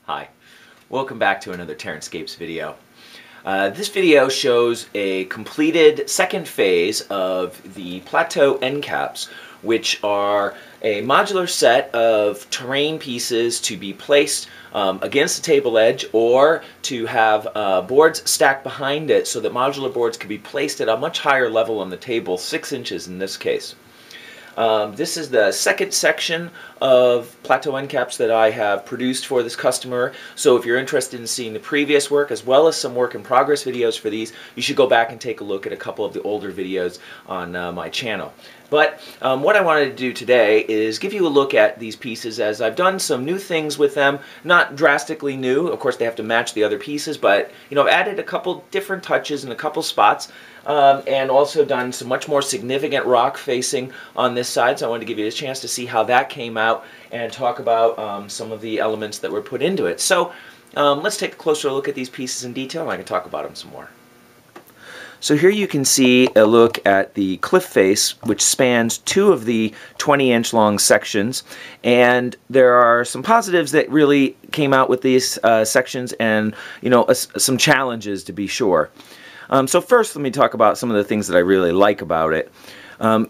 Hi, welcome back to another TerranScapes video. This video shows a completed second phase of the Plateau Endcaps, which are a modular set of terrain pieces to be placed against the table edge or to have boards stacked behind it so that modular boards can be placed at a much higher level on the table, 6 inches in this case. This is the second section of Plateau Endcaps that I have produced for this customer. So if you're interested in seeing the previous work as well as some work in progress videos for these, you should go back and take a look at a couple of the older videos on my channel. But what I wanted to do today is give you a look at these pieces, as I've done some new things with them. Not drastically new, of course they have to match the other pieces, but I've added a couple different touches in a couple spots, and also done some much more significant rock facing on this side. So I wanted to give you a chance to see how that came out and talk about some of the elements that were put into it. So let's take a closer look at these pieces in detail, and I can talk about them some more. So here you can see a look at the cliff face, which spans 2 of the 20-inch long sections, and there are some positives that really came out with these sections, and some challenges to be sure. So first, let me talk about some of the things that I really like about it.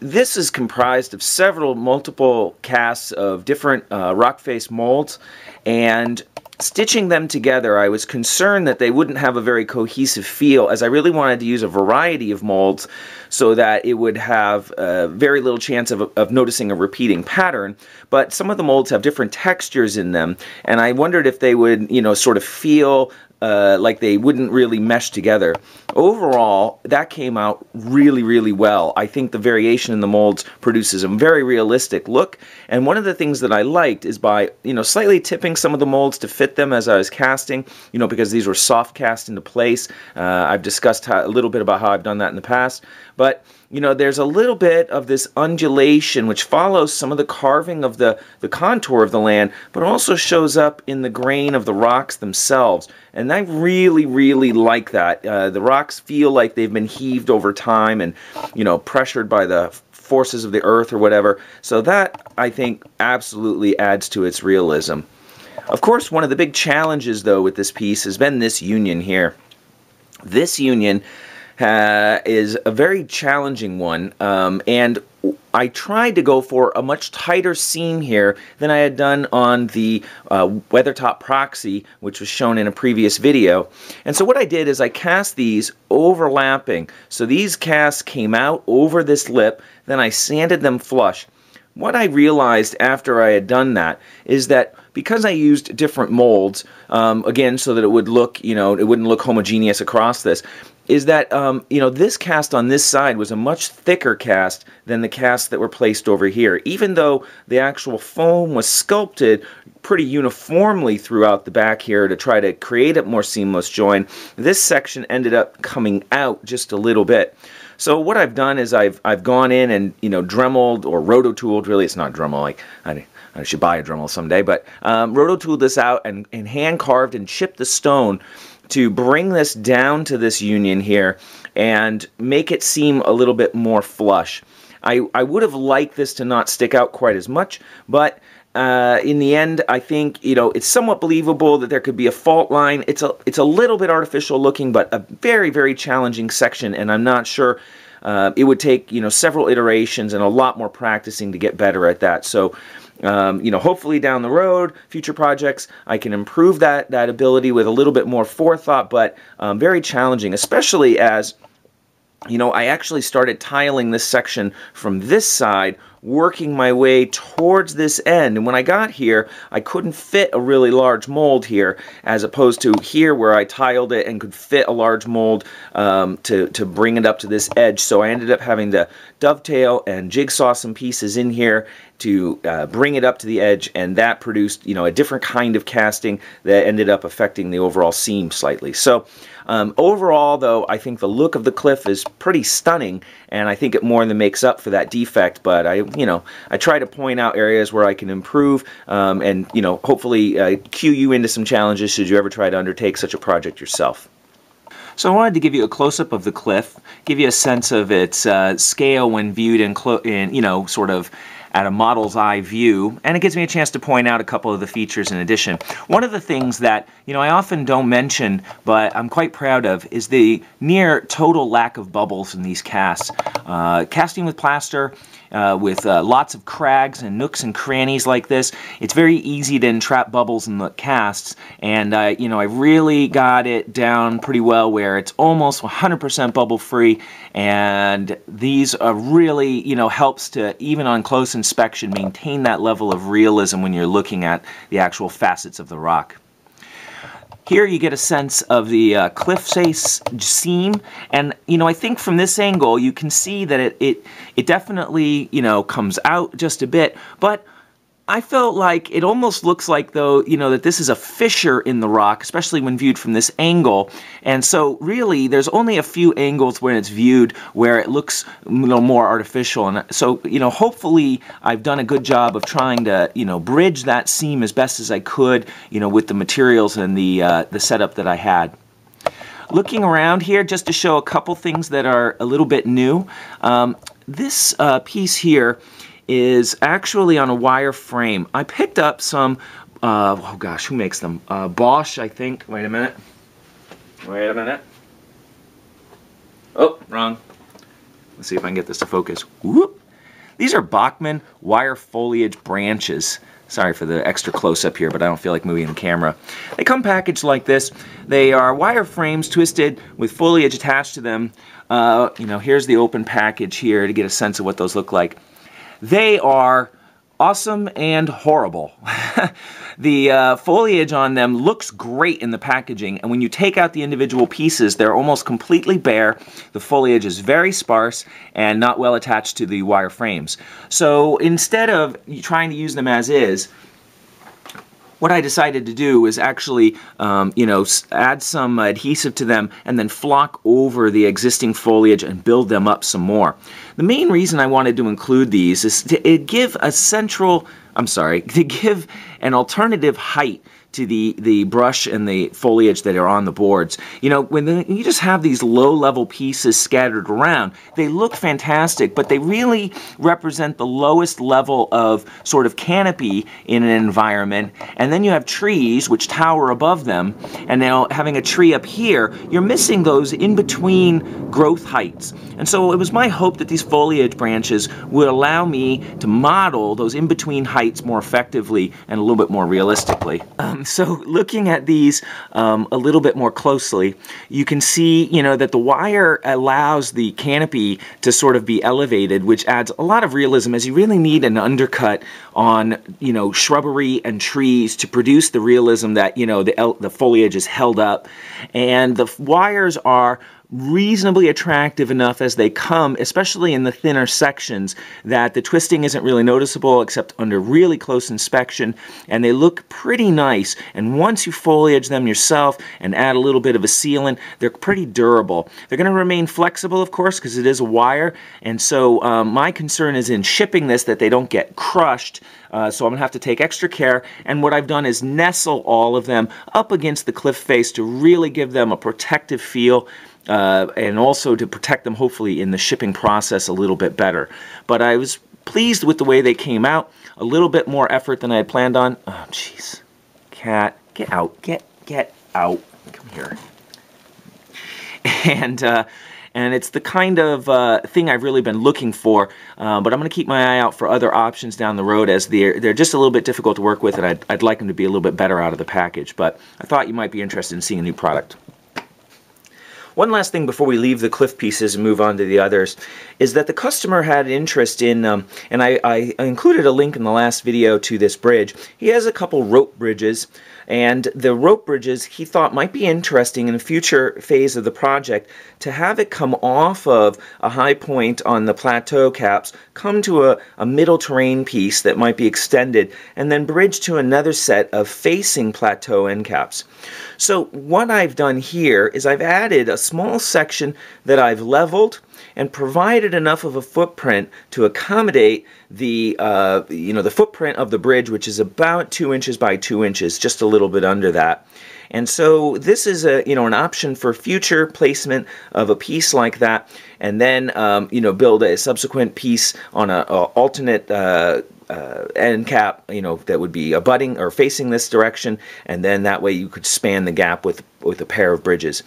This is comprised of multiple casts of different rock face molds, and stitching them together, I was concerned that they wouldn't have a very cohesive feel, as I really wanted to use a variety of molds so that it would have very little chance of noticing a repeating pattern. But some of the molds have different textures in them, and I wondered if they would, sort of feel like they wouldn't really mesh together. Overall, that came out really, really well. I think the variation in the molds produces a very realistic look, and one of the things that I liked is by, slightly tipping some of the molds to fit them as I was casting, because these were soft cast into place. I've discussed a little bit about how I've done that in the past, but there's a little bit of this undulation which follows some of the carving of the contour of the land, but also shows up in the grain of the rocks themselves. And I really, really like that. The rocks feel like they've been heaved over time and, pressured by the forces of the earth or whatever. So that, I think, absolutely adds to its realism. Of course, one of the big challenges, though, with this piece has been this union here. This union is a very challenging one, and I tried to go for a much tighter seam here than I had done on the Weathertop Proxy, which was shown in a previous video. And so what I did is I cast these overlapping. So these casts came out over this lip, then I sanded them flush. What I realized after I had done that is that because I used different molds, again, so that it would look, it wouldn't look homogeneous across this, is that, this cast on this side was a much thicker cast than the casts that were placed over here. Even though the actual foam was sculpted pretty uniformly throughout the back here to try to create a more seamless join, this section ended up coming out just a little bit. So what I've done is I've gone in and, Dremeled or rototooled, really it's not Dremel, like I should buy a Dremel someday, but rototooled this out and hand carved and chipped the stone to bring this down to this union here and make it seem a little bit more flush. I would have liked this to not stick out quite as much, but in the end, I think it's somewhat believable that there could be a fault line. It's a little bit artificial looking, but a very, very challenging section, and I'm not sure it would take several iterations and a lot more practicing to get better at that. So hopefully down the road, future projects, I can improve that ability with a little bit more forethought, but very challenging, especially as I actually started tiling this section from this side, working my way towards this end. And when I got here, I couldn't fit a really large mold here, as opposed to here where I tiled it and could fit a large mold to bring it up to this edge. So I ended up having to dovetail and jigsaw some pieces in here to bring it up to the edge, and that produced a different kind of casting that ended up affecting the overall seam slightly. So overall, though, I think the look of the cliff is pretty stunning, and I think it more than makes up for that defect. But I try to point out areas where I can improve, and hopefully cue you into some challenges should you ever try to undertake such a project yourself. So I wanted to give you a close-up of the cliff, give you a sense of its scale when viewed in sort of at a model's eye view, and it gives me a chance to point out a couple of the features in addition. One of the things that, you know, I often don't mention, but I'm quite proud of, is the near total lack of bubbles in these casts. Casting with plaster, with lots of crags and nooks and crannies like this, it's very easy to entrap bubbles in the casts, and you know, I really got it down pretty well where it's almost 100% bubble free, and these are really, you know, helps to, even on close inspection, maintain that level of realism when you're looking at the actual facets of the rock. Here you get a sense of the cliff face seam, and you know, I think from this angle you can see that it definitely, you know, comes out just a bit, but I felt like it almost looks like, though, you know, that this is a fissure in the rock, especially when viewed from this angle. And so really there's only a few angles when it's viewed where it looks a little more artificial. And so, you know, hopefully I've done a good job of trying to, you know, bridge that seam as best as I could, you know, with the materials and the setup that I had. Looking around here, just to show a couple things that are a little bit new, this piece here is actually on a wire frame. I picked up some, oh gosh, who makes them? Bosch, I think. Wait a minute. Wait a minute. Oh, wrong. Let's see if I can get this to focus. Whoop. These are Bachmann wire foliage branches. Sorry for the extra close-up here, but I don't feel like moving the camera. They come packaged like this. They are wire frames twisted with foliage attached to them. You know, here's the open package here to get a sense of what those look like. They are awesome and horrible. The foliage on them looks great in the packaging, and when you take out the individual pieces, they're almost completely bare. The foliage is very sparse and not well attached to the wire frames. So instead of trying to use them as is, what I decided to do is actually, you know, add some adhesive to them and then flock over the existing foliage and build them up some more. The main reason I wanted to include these is to give a to give an alternative height to the brush and the foliage that are on the boards. You know, when you just have these low-level pieces scattered around, they look fantastic, but they really represent the lowest level of sort of canopy in an environment. And then you have trees which tower above them, and now having a tree up here, you're missing those in-between growth heights. And so it was my hope that these foliage branches would allow me to model those in-between heights more effectively and a little bit more realistically. So looking at these a little bit more closely, you can see, you know, that the wire allows the canopy to sort of be elevated, which adds a lot of realism, as you really need an undercut on, you know, shrubbery and trees to produce the realism that, you know, the foliage is held up. And the wires are reasonably attractive enough as they come, especially in the thinner sections, that the twisting isn't really noticeable except under really close inspection, and they look pretty nice. And once you foliage them yourself and add a little bit of a sealant, they're pretty durable. They're going to remain flexible, of course, because it is a wire, and so my concern is in shipping this that they don't get crushed. So I'm going to have to take extra care, and what I've done is nestle all of them up against the cliff face to really give them a protective feel, and also to protect them hopefully in the shipping process a little bit better. But I was pleased with the way they came out. A little bit more effort than I had planned on. Oh jeez. Cat, get out. Get out. Come here. And it's the kind of thing I've really been looking for, but I'm going to keep my eye out for other options down the road, as they're just a little bit difficult to work with, and I'd like them to be a little bit better out of the package. But I thought you might be interested in seeing a new product. One last thing before we leave the cliff pieces and move on to the others is that the customer had interest in, and I included a link in the last video to this bridge. He has a couple rope bridges, and the rope bridges he thought might be interesting in a future phase of the project to have it come off of a high point on the plateau caps, come to a middle terrain piece that might be extended, and then bridge to another set of facing plateau end caps. So what I've done here is I've added a small section that I've leveled and provided enough of a footprint to accommodate the the footprint of the bridge, which is about 2 inches by 2 inches, just a little bit under that. And so this is an option for future placement of a piece like that, and then build a subsequent piece on a alternate end cap, that would be abutting or facing this direction, and then that way you could span the gap with a pair of bridges.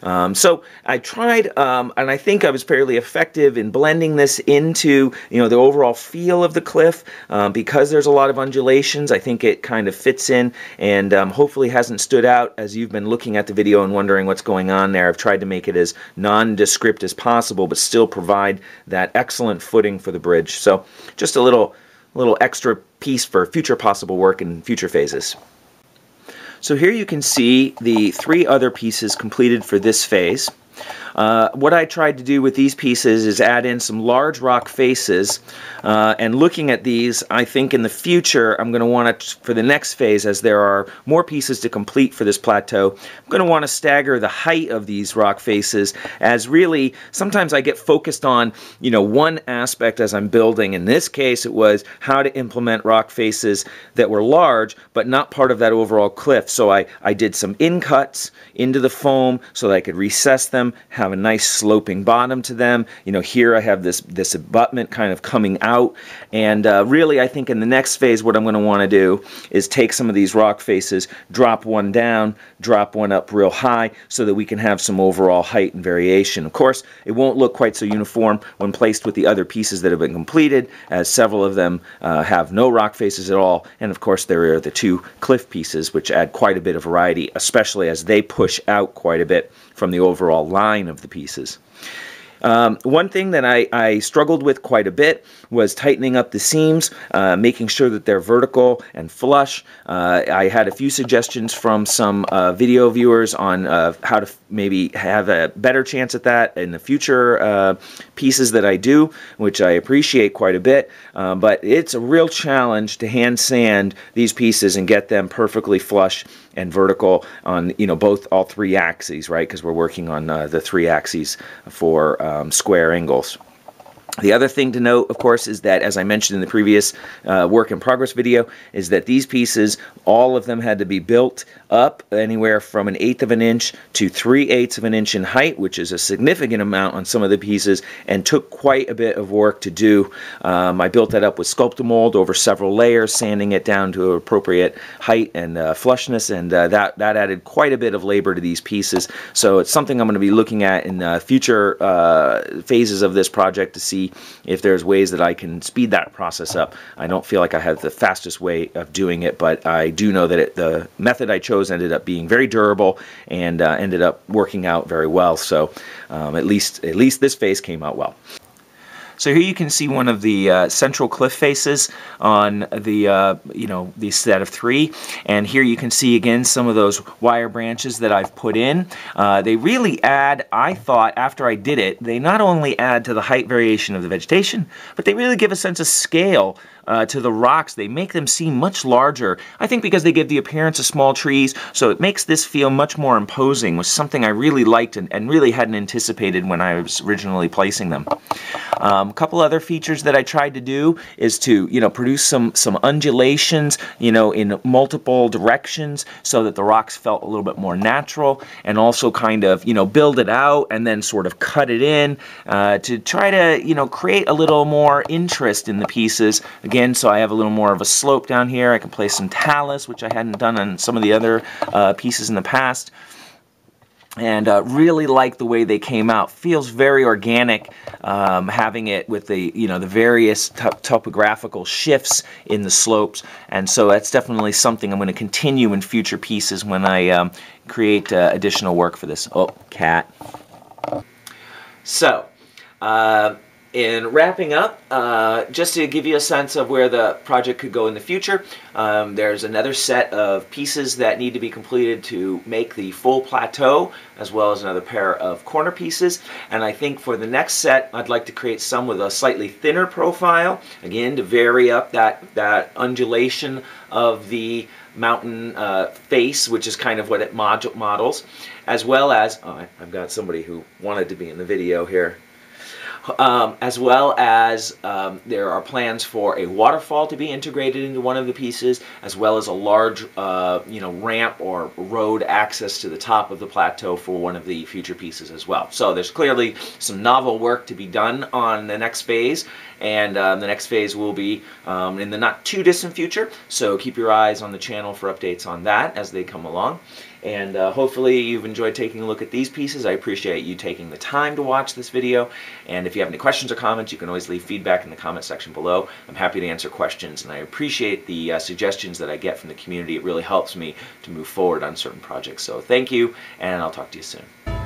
So I tried, and I think I was fairly effective in blending this into the overall feel of the cliff. Because there's a lot of undulations, I think it kind of fits in, and hopefully hasn't stood out as you've been looking at the video and wondering what's going on there. I've tried to make it as nondescript as possible, but still provide that excellent footing for the bridge. So just a little extra piece for future possible work in future phases. So here you can see the 3 other pieces completed for this phase. What I tried to do with these pieces is add in some large rock faces, and looking at these, I think in the future I'm going to want to, for the next phase, as there are more pieces to complete for this plateau, I'm going to want to stagger the height of these rock faces, as really sometimes I get focused on one aspect as I'm building. In this case it was how to implement rock faces that were large but not part of that overall cliff. So I did some in cuts into the foam so that I could recess them, have a nice sloping bottom to them. Here I have this abutment kind of coming out, and really I think in the next phase what I'm going to want to do is take some of these rock faces, drop one down, drop one up real high, so that we can have some overall height and variation. Of course, it won't look quite so uniform when placed with the other pieces that have been completed, as several of them have no rock faces at all, and of course there are the 2 cliff pieces, which add quite a bit of variety, especially as they push out quite a bit from the overall line of the pieces. One thing that I struggled with quite a bit was tightening up the seams, making sure that they're vertical and flush. I had a few suggestions from some video viewers on how to maybe have a better chance at that in the future pieces that I do, which I appreciate quite a bit, but it's a real challenge to hand sand these pieces and get them perfectly flush and vertical on all 3 axes, right? Because we're working on the 3 axes for square angles. The other thing to note, of course, is that, as I mentioned in the previous work in progress video, is that these pieces, all of them had to be built up anywhere from 1/8 of an inch to 3/8 of an inch in height, which is a significant amount on some of the pieces, and took quite a bit of work to do. I built that up with Sculptamold over several layers, sanding it down to appropriate height and flushness, and that added quite a bit of labor to these pieces. So it's something I'm going to be looking at in future phases of this project to see if there's ways that I can speed that process up. I don't feel like I have the fastest way of doing it, but I do know that the method I chose ended up being very durable and ended up working out very well. So at least this phase came out well. So here you can see one of the central cliff faces on the set of 3, and here you can see again some of those wire branches that I've put in. They really add, I thought after I did it, they not only add to the height variation of the vegetation, but they really give a sense of scale to the rocks. They make them seem much larger, I think because they give the appearance of small trees, so it makes this feel much more imposing, which is something I really liked and really hadn't anticipated when I was originally placing them. A couple other features that I tried to do is to produce some undulations in multiple directions so that the rocks felt a little bit more natural, and also kind of build it out and then sort of cut it in to try to create a little more interest in the pieces. Again, so I have a little more of a slope down here. I can place some talus, which I hadn't done on some of the other pieces in the past. And really like the way they came out. Feels very organic, having it with the the various topographical shifts in the slopes, and so that's definitely something I'm going to continue in future pieces when I create additional work for this. Oh, cat. So. In wrapping up, just to give you a sense of where the project could go in the future, there's another set of pieces that need to be completed to make the full plateau, as well as another pair of corner pieces. And I think for the next set, I'd like to create some with a slightly thinner profile, again, to vary up that undulation of the mountain face, which is kind of what it models, as well as, I've got somebody who wanted to be in the video here. as well as there are plans for a waterfall to be integrated into one of the pieces, as well as a large ramp or road access to the top of the plateau for one of the future pieces as well. So there's clearly some novel work to be done on the next phase, and the next phase will be in the not too distant future, so keep your eyes on the channel for updates on that as they come along. And hopefully you've enjoyed taking a look at these pieces. I appreciate you taking the time to watch this video, and if you have any questions or comments, you can always leave feedback in the comment section below. I'm happy to answer questions, and I appreciate the suggestions that I get from the community. It really helps me to move forward on certain projects. So thank you, and I'll talk to you soon.